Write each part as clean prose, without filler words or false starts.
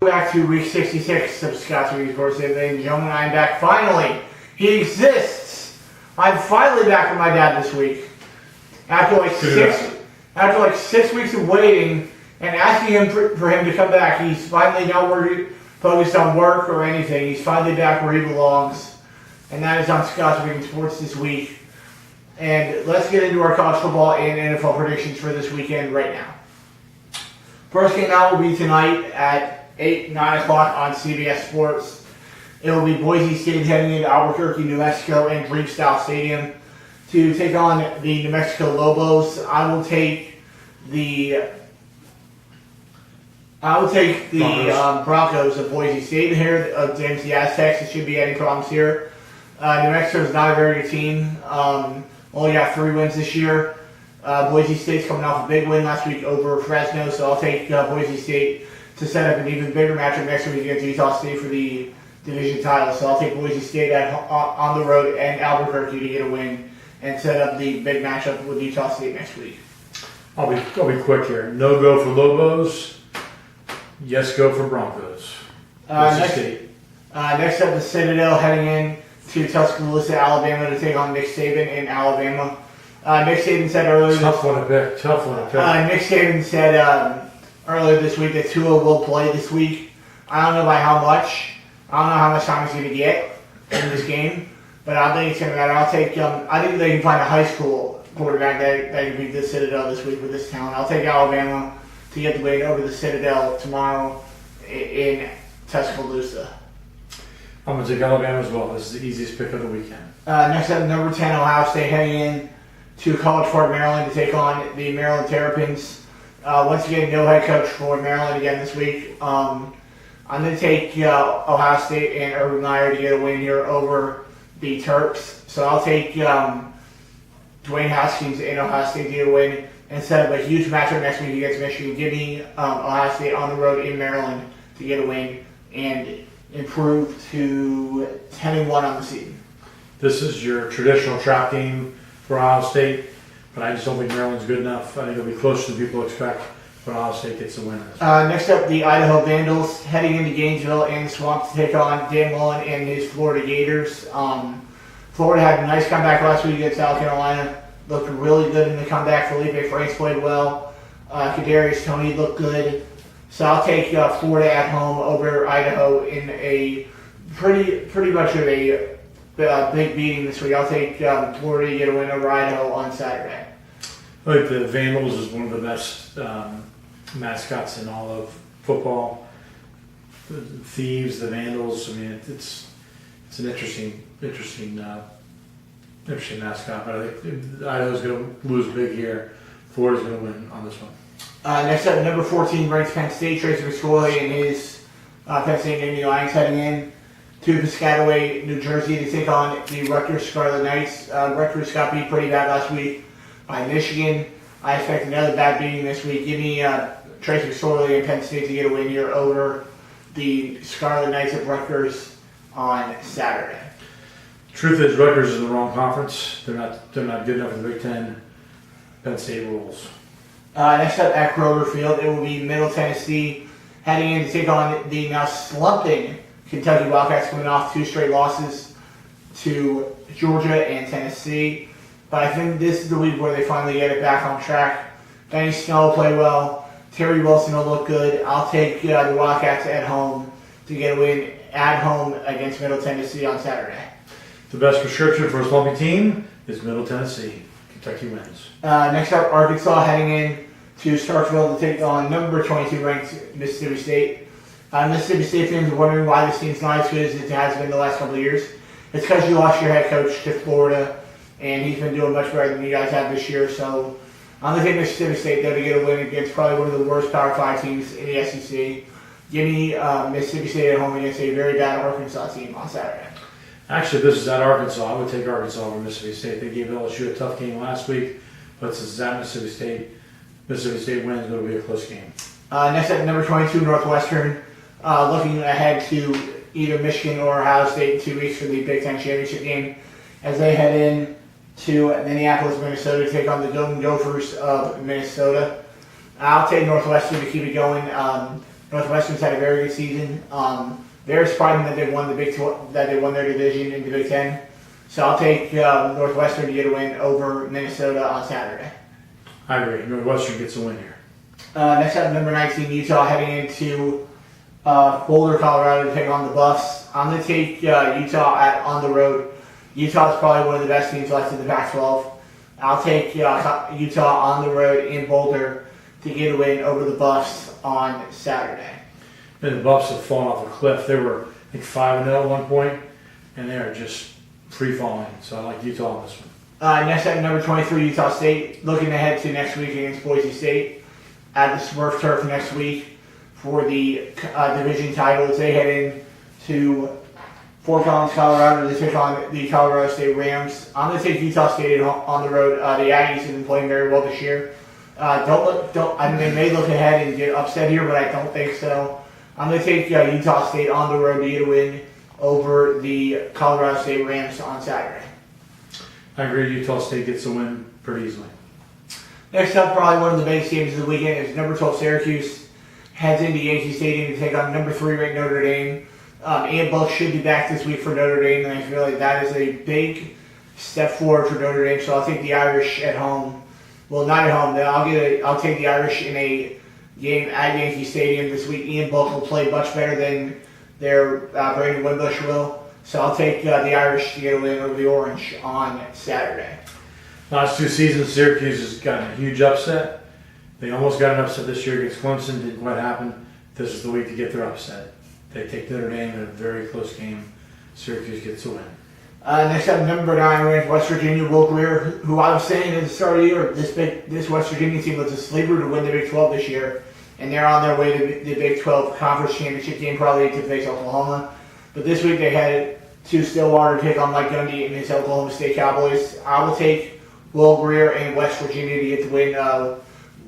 Back to week 66 of Scott's Weekly Sports. Ladies and gentlemen, I'm back finally. He exists. I'm finally back with my dad this week. After like 6 weeks of waiting and asking him for him to come back, he's finally not focused on work or anything. He's finally back where he belongs. And that is on Scott's Weekly Sports this week. And let's get into our college football and NFL predictions for this weekend right now. First game out will be tonight at 9 o'clock on CBS Sports. It will be Boise State heading into Albuquerque, New Mexico, and Dreamstyle Stadium to take on the New Mexico Lobos. I will take the Broncos of Boise State here against the Aztecs. It shouldn't be any problems here. New Mexico is not a very good team. Only got 3 wins this year. Boise State's coming off a big win last week over Fresno, so I'll take Boise State to set up an even bigger matchup next week against Utah State for the division title. So I'll take Boise State on the road and Albuquerque to get a win and set up the big matchup with Utah State next week. I'll be quick here. No go for Lobos. Yes go for Broncos. Next up, the Citadel heading in to Tuscaloosa, Alabama to take on Nick Saban in Alabama. Nick Saban said earlier. Tough one to pick. Nick Saban said earlier this week that Tua will play this week. I don't know by how much. I don't know how much time he's going to get in this game, but I think it's going to matter. I'll take. I think they can find a high school quarterback that can beat the Citadel this week with this talent. I'll take Alabama to get the win over the Citadel tomorrow in Tuscaloosa. I'm going to take Alabama as well. This is the easiest pick of the weekend. Next up, number 10, Ohio State heading in to College Park, Maryland to take on the Maryland Terrapins. Once again, no head coach for Maryland again this week. I'm going to take Ohio State and Urban Meyer to get a win here over the Terps. So I'll take Dwayne Haskins and Ohio State to get a win and set up a huge matchup next week against Michigan. Give me Ohio State on the road in Maryland to get a win and improve to 10-1 on the season. This is your traditional trap game for Ohio State, but I just don't think Maryland's good enough. I think it'll be closer than people expect, but Ohio State gets the win. Next up, the Idaho Vandals heading into Gainesville and Swamp to take on Dan Mullen and his Florida Gators. Florida had a nice comeback last week against South Carolina. Looked really good in the comeback. Felipe Franks played well. Kadarius Toney looked good. So I'll take Florida at home over Idaho in a pretty much of a big beating this week. I'll take Florida to get a win over Idaho on Saturday. I think the Vandals is one of the best mascots in all of football. The Thieves, the Vandals. I mean, it's an interesting mascot. But I think Idaho's going to lose big here. Florida's going to win on this one. Next up, number 14 ranked Penn State, Tracy McSorley and his Penn State Nittany Lions heading in to Piscataway, New Jersey to take on the Rutgers Scarlet Knights. Rutgers got beat pretty bad last week by Michigan. I expect another bad beating this week. Give me Tracy McSorley and Penn State to get a win here over the Scarlet Knights of Rutgers on Saturday. Truth is, Rutgers is in the wrong conference. They're not good enough in the Big Ten. Penn State rules. Next up at Kroger Field, it will be Middle Tennessee heading in to take on the now slumping Kentucky Wildcats, coming off 2 straight losses to Georgia and Tennessee. But I think this is the week where they finally get it back on track. Benny Snell will play well. Terry Wilson will look good. I'll take the Wildcats at home to get a win at home against Middle Tennessee on Saturday. The best prescription for a slumpy team is Middle Tennessee. Kentucky wins. Next up, Arkansas heading in to Starkville to take on number 22 ranked Mississippi State. Mississippi State fans are wondering why this team's not as good as it has been the last couple of years. It's because you lost your head coach to Florida, and he's been doing much better than you guys have this year. So I'm going to take Mississippi State there to get a win against probably one of the worst Power 5 teams in the SEC. Give me Mississippi State at home against a very bad Arkansas team on Saturday. Actually, this is at Arkansas. I would take Arkansas over Mississippi State. They gave LSU a tough game last week, but since it's at Mississippi State wins. It'll be a close game. Next up, number 22, Northwestern. Looking ahead to either Michigan or Ohio State in 2 weeks for the Big Ten Championship game as they head in to Minneapolis, Minnesota to take on the Golden Gophers of Minnesota. I'll take Northwestern to keep it going. Northwestern's had a very good season. Very surprising that they won that they won their division in the Big Ten. So I'll take Northwestern to get a win over Minnesota on Saturday. I agree. Northwestern gets a win here. Next up, number 19, Utah heading into Boulder, Colorado to take on the Buffs. I'm going to take Utah on the road. Utah is probably one of the best teams left in the Pac-12. I'll take Utah on the road in Boulder to get a win over the Buffs on Saturday. And the Buffs have fallen off a cliff. They were, I think, 5-0 at one point, and they are just free-falling. So I like Utah on this one. Next up, number 23, Utah State, looking ahead to next week against Boise State at the Smurf Turf next week for the division titles. They head in to Fort Collins, Colorado to take on the Colorado State Rams. I'm going to take Utah State on the road. The Aggies have been playing very well this year. I mean, they may look ahead and get upset here, but I don't think so. I'm going to take Utah State on the road to get a win over the Colorado State Rams on Saturday. I agree. Utah State gets a win pretty easily. Next up, probably one of the biggest games of the weekend is number 12 Syracuse heads into Yankee Stadium to take on number 3 ranked Notre Dame. Ian Book should be back this week for Notre Dame, and I feel like that is a big step forward for Notre Dame. So I'll take the Irish at home. Well, not at home. I'll take the Irish in a game at Yankee Stadium this week. Ian Book will play much better than their Brandon Wimbush will. So I'll take the Irish to get a win over the Orange on Saturday. Last 2 seasons, Syracuse has gotten a huge upset. They almost got an upset this year against Clemson. Didn't quite happen. This is the week to get their upset. They take Notre Dame in a very close game. Syracuse gets a win. Next up, number 9 ranked West Virginia, Will Greer, who I was saying at the start of the year, this West Virginia team was a sleeper to win the Big 12 this year, and they're on their way to the Big 12 Conference Championship game, probably to face Oklahoma. But this week they headed to Stillwater to take on Mike Gundy and his Oklahoma State Cowboys. I will take Will Greer and West Virginia to get the win.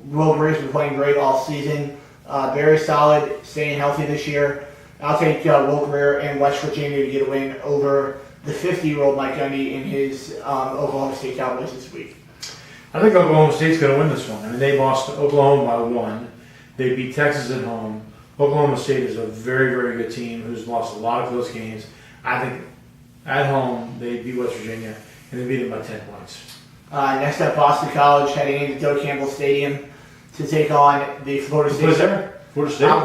Will Greer's been playing great all season, very solid, staying healthy this year. I'll take Will Greer and West Virginia to get a win over the 50-year-old Mike Gundy and his Oklahoma State Cowboys this week. I think Oklahoma State's going to win this one. I mean, they lost to Oklahoma by 1. They beat Texas at home. Oklahoma State is a very, very good team who's lost a lot of close games. I think at home they beat West Virginia, and they beat them by 10 points. Next up, Boston College heading into Doak Campbell Stadium to take on the Florida State. Florida State? I'm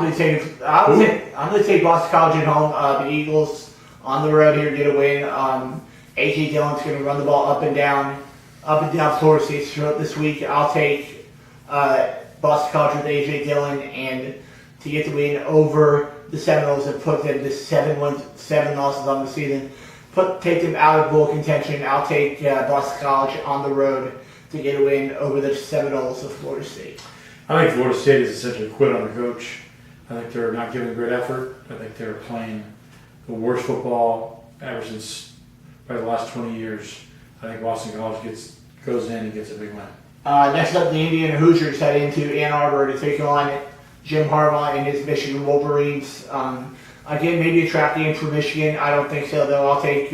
going to take Boston College at home. The Eagles on the road here to get a win. A.J. Dillon's going to run the ball up and down Florida State's throat this week. I'll take Boston College with A.J. Dillon and to get the win over the Seminoles and put them to 7 losses on the season. Take them out of bowl contention. I'll take Boston College on the road to get a win over the Seminoles of Florida State. I think Florida State is essentially quit on the coach. I think they're not giving great effort. I think they're playing the worst football ever since probably the last 20 years. I think Boston College goes in and gets a big win. Next up, the Indiana Hoosiers head into Ann Arbor to take on Jim Harbaugh and his Michigan Wolverines. Again, maybe a trap game for Michigan. I don't think so, though. I'll take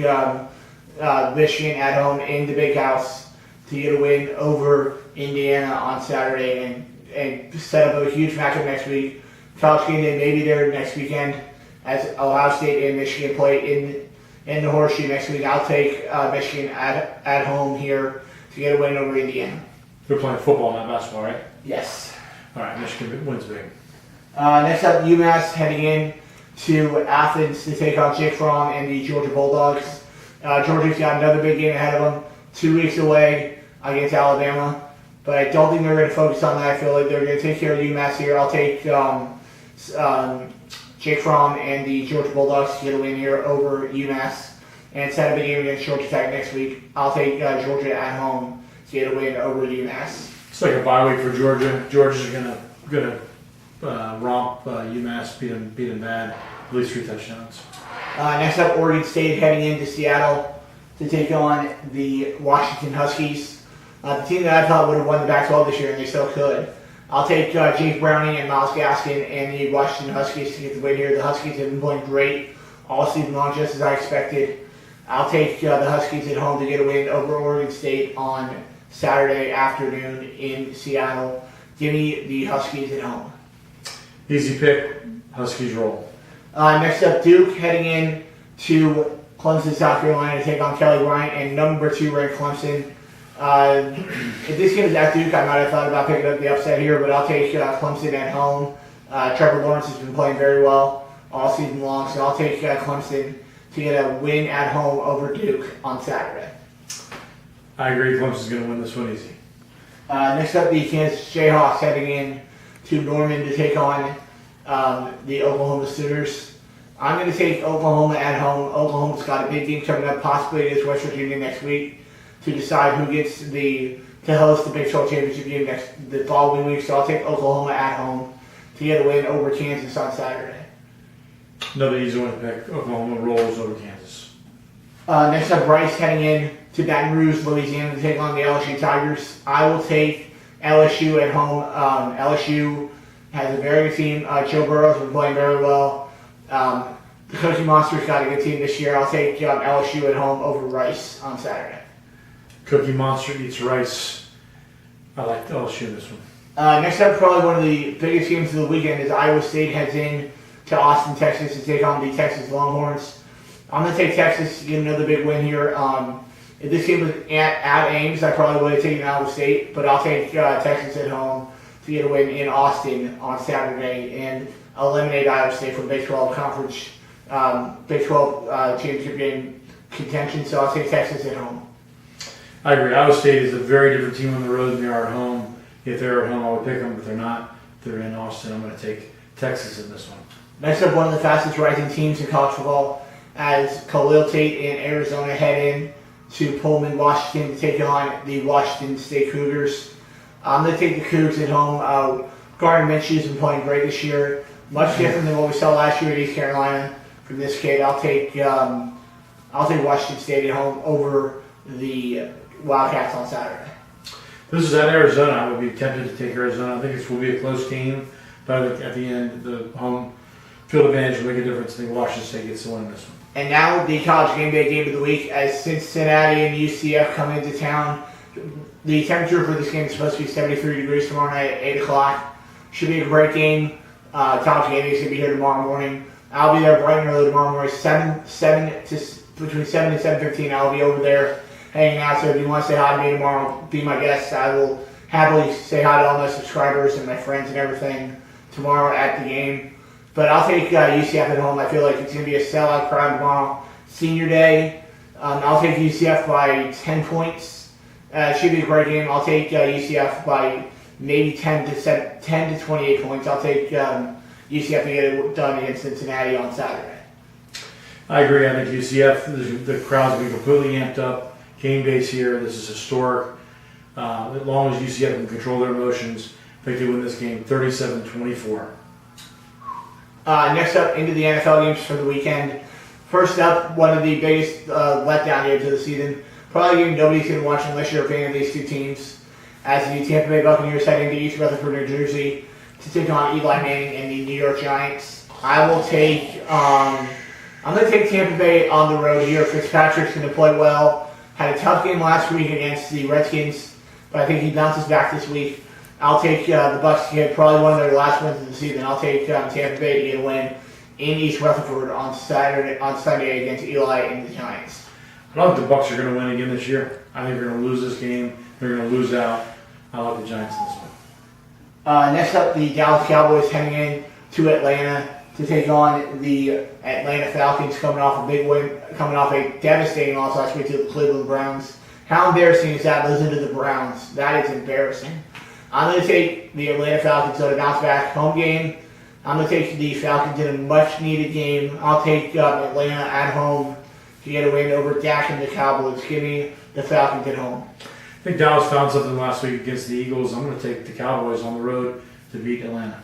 Michigan at home in the Big House to get a win over Indiana on Saturday and set up a huge matchup next week. College game day may be there next weekend as Ohio State and Michigan play in the Horseshoe next week. I'll take Michigan at home here to get a win over Indiana. They're playing football, not basketball, right? Yes. All right, Michigan wins big. Next up, UMass heading in to Athens to take on Jake Fromm and the Georgia Bulldogs. Georgia's got another big game ahead of them, 2 weeks away against Alabama. But I don't think they're going to focus on that. I feel like they're going to take care of UMass here. I'll take Jake Fromm and the Georgia Bulldogs to get a win here over UMass and set up a game against Georgia Tech next week. I'll take Georgia at home to get a win over UMass. It's like a bye week for Georgia. Georgia's gonna romp UMass, beat them bad, at least 3 touchdowns. Next up, Oregon State heading into Seattle to take on the Washington Huskies. The team that I thought would have won the Pac-12 this year, and they still could. I'll take Jake Browning and Miles Gaskin and the Washington Huskies to get the win here. The Huskies have been playing great all season long, just as I expected. I'll take the Huskies at home to get a win over Oregon State on Saturday afternoon in Seattle. Give me the Huskies at home. Easy pick. Huskies roll. Next up, Duke heading in to Clemson, South Carolina to take on Kelly Bryant and number 2 ranked Clemson. If this game is at Duke, I might have thought about picking up the upset here, but I'll take Clemson at home. Trevor Lawrence has been playing very well all season long, so I'll take Clemson to get a win at home over Duke on Saturday. I agree. Clemson's going to win this one easy. Next up, the Kansas Jayhawks heading in to Norman to take on the Oklahoma Sooners. I'm going to take Oklahoma at home. Oklahoma's got a big game coming up, possibly against West Virginia next week, to decide who gets to host the Big 12 championship game the following week. So I'll take Oklahoma at home to get a win over Kansas on Saturday. Another easy one to pick. Oklahoma rolls over Kansas. Next up, Bryce heading in to Baton Rouge, Louisiana to take on the LSU Tigers. I will take LSU at home. LSU has a very good team. Joe Burrow's been playing very well. The Cookie Monster's got a good team this year. I'll take LSU at home over Rice on Saturday. Cookie Monster eats Rice. I like LSU in this one. Next up, probably one of the biggest games of the weekend is Iowa State heads in to Austin, Texas to take on the Texas Longhorns. I'm going to take Texas to get another big win here. If this game was at Ames, I probably would have taken Iowa State, but I'll take Texas at home to get a win in Austin on Saturday and eliminate Iowa State from Big 12 conference, Big 12 championship game contention. So I'll take Texas at home. I agree. Iowa State is a very different team on the road than they are at home. If they're at home, I would pick them, but they're not. They're in Austin. I'm going to take Texas in this one. Next up, one of the fastest rising teams in college football as Khalil Tate in Arizona head in to Pullman, Washington to take on the Washington State Cougars. I'm going to take the Cougs at home. Gardner Minshew has been playing great this year. Much different than what we saw last year at East Carolina. From this kid, I'll take Washington State at home over the Wildcats on Saturday. This is at Arizona. I would be tempted to take Arizona. I think this will be a close game, but I think at the end, the home field advantage will make a difference. I think Washington State gets the win in this one. And now the college game day game of the week as Cincinnati and UCF come into town. The temperature for this game is supposed to be 73 degrees tomorrow night at 8 o'clock. Should be a great game. College game day is going to be here tomorrow morning. I'll be there bright and early tomorrow morning, between 7 and 7:15. I'll be over there hanging out. So if you want to say hi to me tomorrow, be my guest. I will happily say hi to all my subscribers and my friends and everything tomorrow at the game. But I'll take UCF at home. I feel like it's going to be a sellout crowd tomorrow. Senior day. I'll take UCF by 10 points. It should be a great game. I'll take UCF by maybe 10 to 28 points. I'll take UCF to get it done against Cincinnati on Saturday. I agree. I think UCF, the crowd's going to be completely amped up. Game days here. This is historic. As long as UCF can control their emotions, I think they win this game 37-24. Next up, into the NFL games for the weekend. First up, one of the biggest letdown games of the season. Probably a game nobody's going to watch unless you're a fan of these two teams. As the Tampa Bay Buccaneers head into East Rutherford, New Jersey to take on Eli Manning and the New York Giants. I'm going to take Tampa Bay on the road here. Fitzpatrick's going to play well. Had a tough game last week against the Redskins, but I think he bounces back this week. I'll take the Bucs to get probably one of their last wins of the season. I'll take Tampa Bay to get a win in East Rutherford on Sunday against Eli and the Giants. I don't think the Bucs are going to win again this year. I think they're going to lose this game. They're going to lose out. I like the Giants in this one. Next up, the Dallas Cowboys heading in to Atlanta to take on the Atlanta Falcons, coming off a big win, coming off a devastating loss last week to the Cleveland Browns. How embarrassing is that? Losing to the Browns. That is embarrassing. I'm going to take the Atlanta Falcons to bounce back home game. I'm going to take the Falcons in a much-needed game. I'll take Atlanta at home to get a win over Dak and the Cowboys. Give me the Falcons at home. I think Dallas found something last week against the Eagles. I'm going to take the Cowboys on the road to beat Atlanta.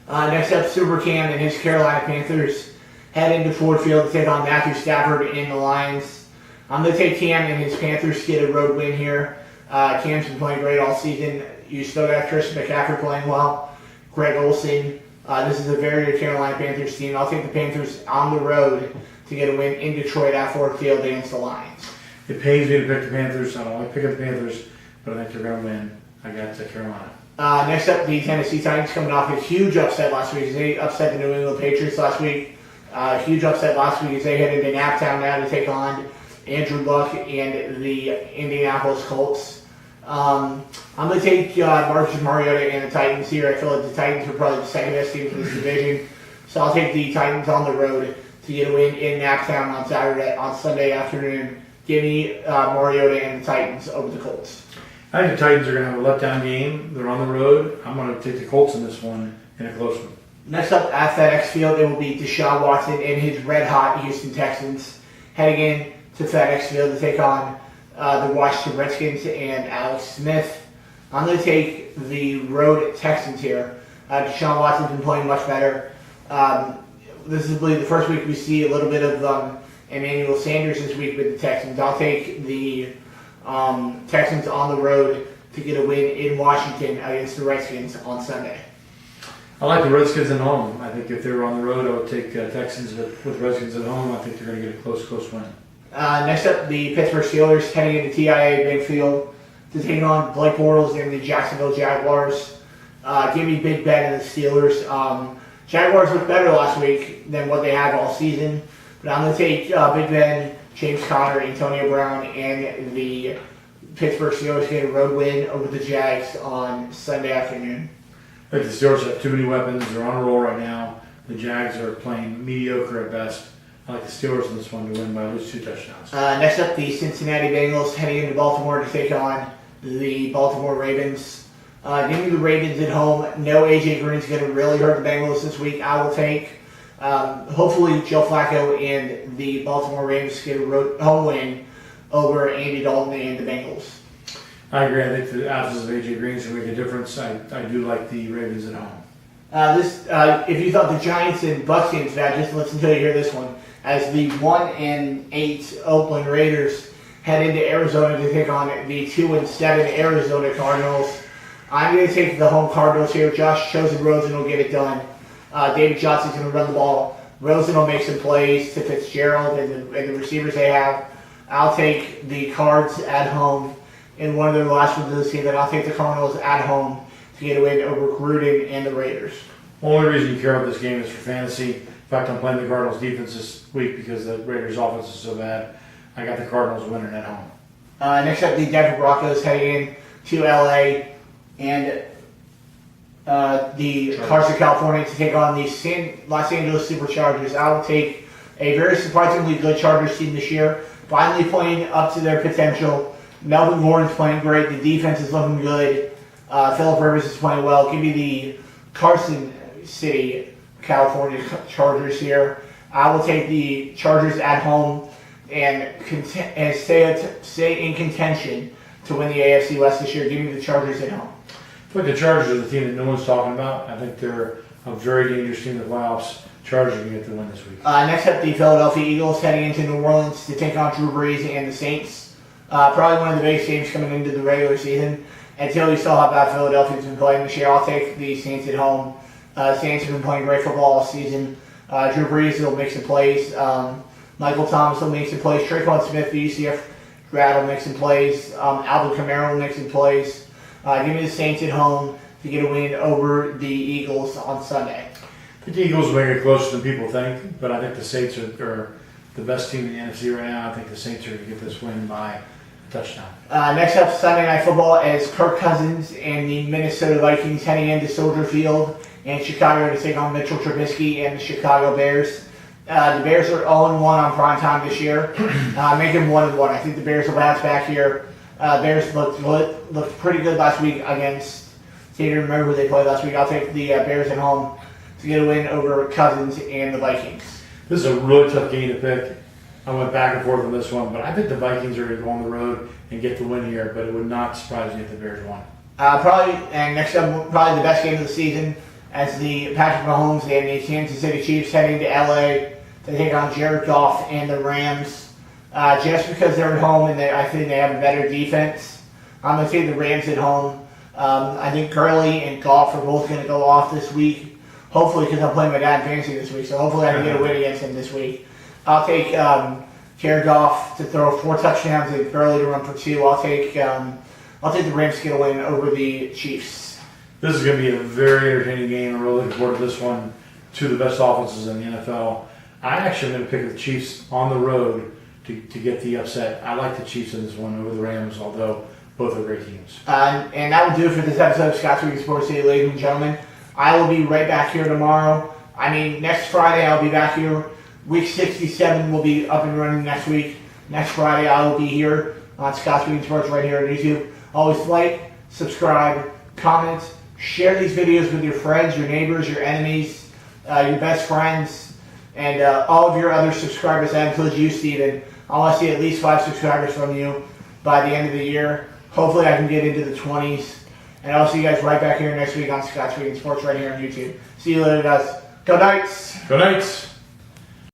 Next up, Super Cam and his Carolina Panthers head into Ford Field to take on Matthew Stafford and the Lions. I'm going to take Cam and his Panthers to get a road win here. Cam's been playing great all season. You still got Christian McCaffrey playing well. Greg Olsen. This is a very good Carolina Panthers team. I'll take the Panthers on the road to get a win in Detroit at Ford Field against the Lions. It pains me to pick the Panthers. I don't like picking the Panthers, but I think they're going to win. I got Carolina. Next up, the Tennessee Titans coming off a huge upset last week. They upset the New England Patriots last week. Huge upset last week as they head into Naptown now to take on Andrew Luck and the Indianapolis Colts. I'm going to take Marcus Mariota and the Titans here. I feel like the Titans are probably the second best team in this division. So I'll take the Titans on the road to get a win in Naptown on Sunday afternoon. Give me Mariota and the Titans over the Colts. I think the Titans are going to have a letdown game. They're on the road. I'm going to take the Colts in this one in a close one. Next up at FedEx Field, it will be Deshaun Watson and his red-hot Houston Texans heading in to FedEx Field to take on the Washington Redskins and Alex Smith. I'm going to take the road Texans here. Deshaun Watson's been playing much better. This is, I believe, the first week we see a little bit of Emmanuel Sanders this week with the Texans. I'll take the Texans on the road to get a win in Washington against the Redskins on Sunday. I like the Redskins at home. I think if they were on the road, I would take Texans. With Redskins at home, I think they're going to get a close win. Next up, the Pittsburgh Steelers heading into TIA Big Field to take on Blake Bortles and the Jacksonville Jaguars. Give me Big Ben and the Steelers. Jaguars looked better last week than what they have all season, but I'm going to take Big Ben, James Conner, Antonio Brown, and the Pittsburgh Steelers get a road win over the Jags on Sunday afternoon. I think the Steelers have too many weapons. They're on a roll right now. The Jags are playing mediocre at best. I like the Steelers in this one to win by at least 2 touchdowns. Next up, the Cincinnati Bengals heading into Baltimore to take on the Baltimore Ravens. Give me the Ravens at home. No A.J. Green's going to really hurt the Bengals this week. I will take, hopefully, Joe Flacco and the Baltimore Ravens get a home win over Andy Dalton and the Bengals. I agree. I think the absence of A.J. Green is going to make a difference. I do like the Ravens at home. If you thought the Giants and Bucs games bad, just listen until you hear this one. As the 1-8 Oakland Raiders head into Arizona to take on the 2-7 Arizona Cardinals. I'm going to take the home Cardinals here. Josh Chosen Rosen will get it done. David Johnson's going to run the ball. Rosen will make some plays to Fitzgerald and the receivers they have. I'll take the Cards at home in one of their last ones of the season. I'll take the Cardinals at home to get a win over Gruden and the Raiders. Only reason you care about this game is for fantasy. In fact, I'm playing the Cardinals defense this week because the Raiders offense is so bad. I got the Cardinals winning at home. Next up, the Denver Broncos heading in to LA and the Carson, California to take on the Los Angeles Superchargers. I will take a very surprisingly good Chargers team this year, finally playing up to their potential. Melvin Gordon's playing great. The defense is looking good. Phillip Rivers is playing well. Give me the Carson City, California Chargers here. I will take the Chargers at home and stay in contention to win the AFC West this year. Give me the Chargers at home. I think the Chargers are the team that no one's talking about. I think they're a very dangerous team in the playoffs. Chargers can get the win this week. Next up, the Philadelphia Eagles heading into New Orleans to take on Drew Brees and the Saints. Probably one of the biggest games coming into the regular season. Until you saw how bad Philadelphia's been playing this year, I'll take the Saints at home. Saints have been playing great football all season. Drew Brees will make some plays. Michael Thomas will make some plays. Traquan Smith, the UCF grad, will make some plays. Alvin Kamara will make some plays. Give me the Saints at home to get a win over the Eagles on Sunday. I think the Eagles will make it closer than people think, but I think the Saints are the best team in the NFC right now. I think the Saints are going to get this win by a touchdown. Next up, Sunday Night Football is Kirk Cousins and the Minnesota Vikings heading into Soldier Field in Chicago to take on Mitchell Trubisky and the Chicago Bears. The Bears are 0-1 on primetime this year. Make them 1-1. I think the Bears will bounce back here. Bears looked pretty good last week against, so you remember who they played last week. I'll take the Bears at home to get a win over Cousins and the Vikings. This is a really tough game to pick. I went back and forth on this one, but I think the Vikings are going to go on the road and get the win here, but it would not surprise me if the Bears won. Next up, probably the best game of the season as the Patrick Mahomes and the Kansas City Chiefs heading to LA to take on Jared Goff and the Rams. Just because they're at home and I think they have a better defense, I'm going to take the Rams at home. I think Gurley and Goff are both going to go off this week. Hopefully, because I'm playing my dad fantasy this week, so hopefully I can get a win against him this week. I'll take Jared Goff to throw 4 touchdowns and Gurley to run for 2. I'll take the Rams to get a win over the Chiefs. This is going to be a very entertaining game. I'm really looking forward to this one. Two of the best offenses in the NFL. I actually am going to pick the Chiefs on the road to get the upset. I like the Chiefs in this one over the Rams, although both are great teams. And that will do it for this episode of Scott's Weekly Sports City, ladies and gentlemen. I will be right back here tomorrow. I mean, next Friday I'll be back here. Week 67 will be up and running next week. Next Friday I will be here on Scott's Weekly Sports right here on YouTube. Always like, subscribe, comment, share these videos with your friends, your neighbors, your enemies, your best friends, and all of your other subscribers. That includes you, Steven. I want to see at least 5 subscribers from you by the end of the year. Hopefully I can get into the 20s. And I'll see you guys right back here next week on Scott's Weekly Sports right here on YouTube. See you later, guys. Go Knights! Go Knights!